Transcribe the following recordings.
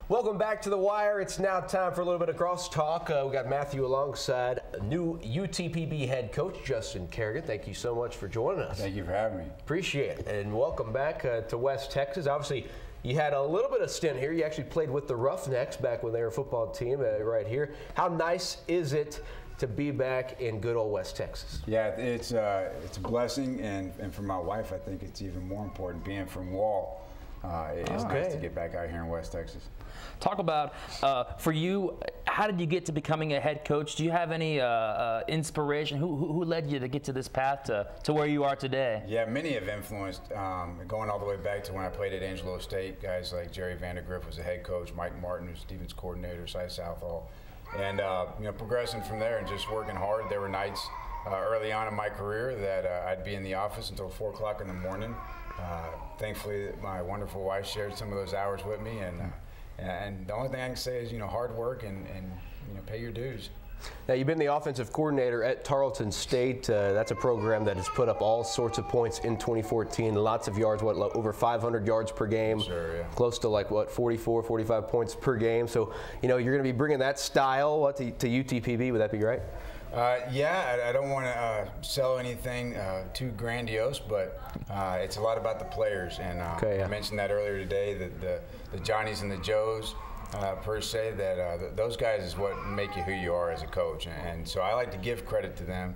Welcome back to The Wire. It's now time for a little bit of crosstalk. We got Matthew alongside new UTPB head coach Justin Carrigan. Thank you so much for joining us. Thank you for having me. Appreciate it. And welcome back to West Texas. Obviously, you had a little bit of stint here. You actually played with the Roughnecks back when they were a football team right here. How nice is it to be back in good old West Texas? Yeah, it's a blessing, and for my wife, I think it's even more important. Being from Wall, it's nice to get back out here in West Texas. Talk about, for you, how did you get to becoming a head coach? Do you have any inspiration? Who led you to get to this path to where you are today? Yeah, many have influenced, going all the way back to when I played at Angelo State. Guys like Jerry Vandergriff was the head coach, Mike Martin was Stevens coordinator, Cy Southall. And progressing from there and just working hard. There were nights early on in my career that I'd be in the office until 4 o'clock in the morning. Thankfully, my wonderful wife shared some of those hours with me, and the only thing I can say is, hard work and pay your dues. Now, you've been the offensive coordinator at Tarleton State. That's a program that has put up all sorts of points in 2014. Lots of yards, over 500 yards per game. Sure, yeah. Close to 44, 45 points per game. So, you're going to be bringing that style to UTPB. Would that be right? Yeah, I don't want to sell anything too grandiose, but it's a lot about the players. And I mentioned that earlier today, that the Johnnies and the Joes, per se, that those guys is what make you who you are as a coach. And so I like to give credit to them.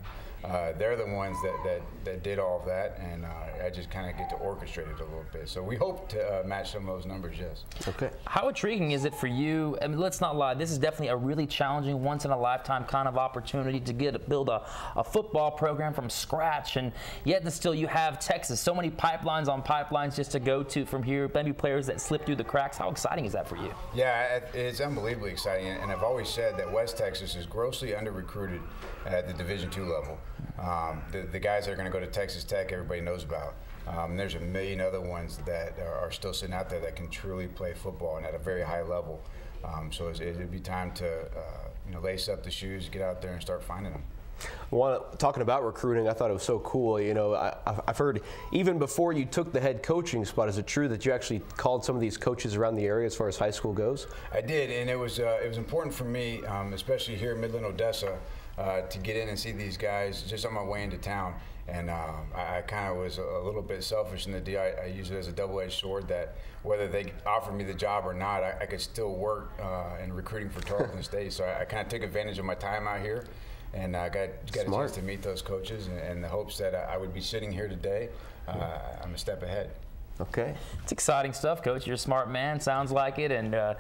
They're the ones that did all of that, and I just kind of get to orchestrate it a little bit. So we hope to match some of those numbers, yes. Okay. How intriguing is it for you? I mean, let's not lie. This is definitely a really challenging, once-in-a-lifetime kind of opportunity to build a football program from scratch, and yet still you have Texas. So many pipelines on pipelines just to go to from here. Many players that slip through the cracks. How exciting is that for you? Yeah, it's unbelievably exciting, and I've always said that West Texas is grossly under-recruited at the Division II level. The guys that are going to go to Texas Tech, everybody knows about. There's a million other ones that are still sitting out there that can truly play football and at a very high level. So it'd be time to lace up the shoes, get out there and start finding them. Talking about recruiting, I thought it was so cool. I've heard even before you took the head coaching spot, is it true that you actually called some of these coaches around the area as far as high school goes? I did, and it was important for me, especially here in Midland, Odessa, to get in and see these guys just on my way into town. And I kind of was a little bit selfish in the deal. I use it as a double-edged sword that whether they offered me the job or not, I could still work in recruiting for Tarleton State. So I kind of took advantage of my time out here, and got a chance to meet those coaches in the hopes that I would be sitting here today. I'm a step ahead. Okay. It's exciting stuff, Coach. You're a smart man, sounds like it, and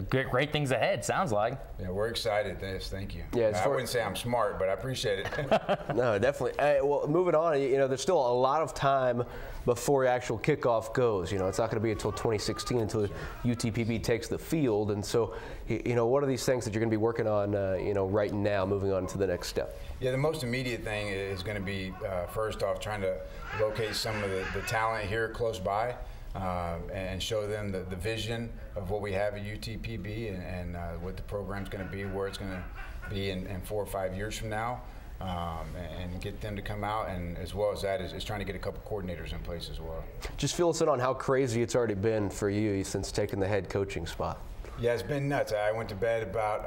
great things ahead, sounds like. Yeah, we're excited. Yes, thank you. Yeah, I wouldn't say I'm smart, but I appreciate it. No, definitely. Well, moving on, there's still a lot of time before the actual kickoff goes. It's not going to be until 2016 until UTPB takes the field. And so, what are these things that you're going to be working on, right now, moving on to the next step? Yeah, the most immediate thing is going to be, first off, trying to locate some of the talent here close by and show them the vision of what we have at UTPB and what the program's going to be, where it's going to be in 4 or 5 years from now, and get them to come out. And as well as that is trying to get a couple coordinators in place as well. Just fill us in on how crazy it's already been for you since taking the head coaching spot. Yeah, it's been nuts. I went to bed about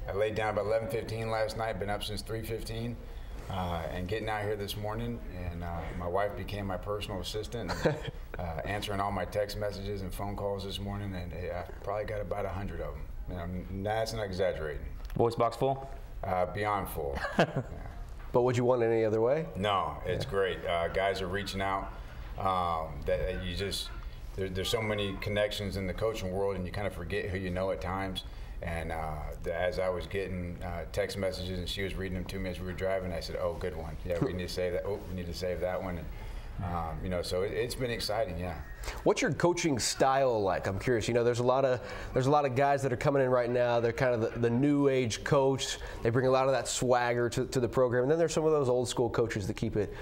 I laid down about 11:15 last night, been up since 3:15, and getting out here this morning, and my wife became my personal assistant, and, answering all my text messages and phone calls this morning, and I probably got about 100 of them. That's not exaggerating. Voice box full? Beyond full. Yeah. But would you want it any other way? No, it's great. Guys are reaching out. That you just there's so many connections in the coaching world, and you kind of forget who you know at times. And as I was getting text messages and she was reading them to me as we were driving, I said, "Oh, good one. Yeah, we need to save that. Oh, we need to save that one." And, so it's been exciting, yeah. What's your coaching style like? I'm curious. There's a lot of guys that are coming in right now. They're kind of the new age coach. They bring a lot of that swagger to the program. And then there's some of those old school coaches that keep it,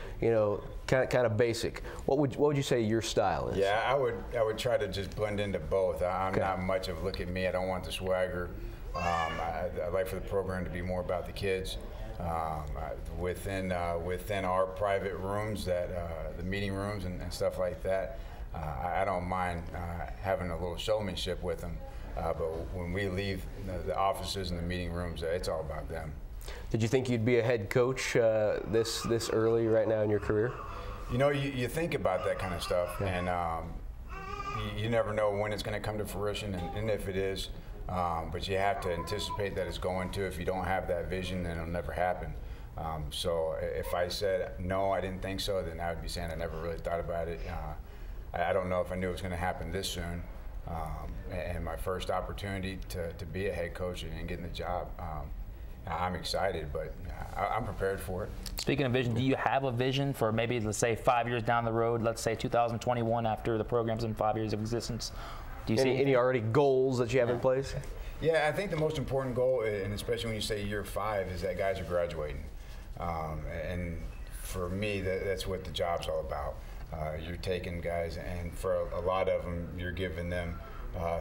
kind of basic. What would you say your style is? Yeah, I would try to just blend into both. I'm not much of look at me. I don't want the swagger. I'd like for the program to be more about the kids. Within our private rooms, the meeting rooms and stuff like that, I don't mind having a little showmanship with them, but when we leave the offices and the meeting rooms, it's all about them. Did you think you'd be a head coach this early right now in your career? You know, you think about that kind of stuff, and you never know when it's going to come to fruition, and if it is, but you have to anticipate that it's going to. If you don't have that vision, then it'll never happen. So if I said, no, I didn't think so, then I would be saying I never really thought about it. I don't know if I knew it was going to happen this soon. And my first opportunity to be a head coach and getting the job, I'm excited, but I'm prepared for it. Speaking of vision, do you have a vision for maybe, let's say, 5 years down the road, let's say 2021, after the program's in 5 years of existence? Do you see any already goals that you have in place? Yeah, I think the most important goal, and especially when you say year 5, is that guys are graduating. And for me, that's what the job's all about. You're taking guys, and for a lot of them, you're giving them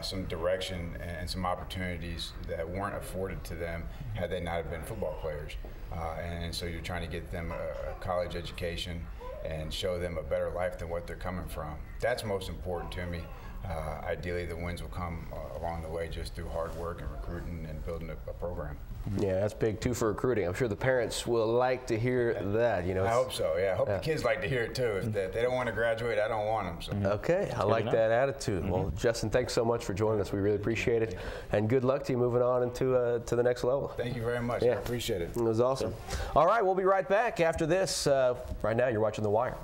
some direction and some opportunities that weren't afforded to them had they not have been football players. And so you're trying to get them a college education and show them a better life than what they're coming from. That's most important to me. Ideally, the wins will come along the way just through hard work and recruiting and building a program. Yeah, that's big too for recruiting. I'm sure the parents will like to hear that. You know, I hope so. Yeah, I hope the kids like to hear it too. If they don't want to graduate, I don't want them. So. Okay, I like that attitude. Well, Justin, thanks so much for joining us. We really appreciate it, and good luck to you moving on into to the next level. Thank you very much. I appreciate it. It was awesome. All right, we'll be right back after this. Right now, you're watching The Wire.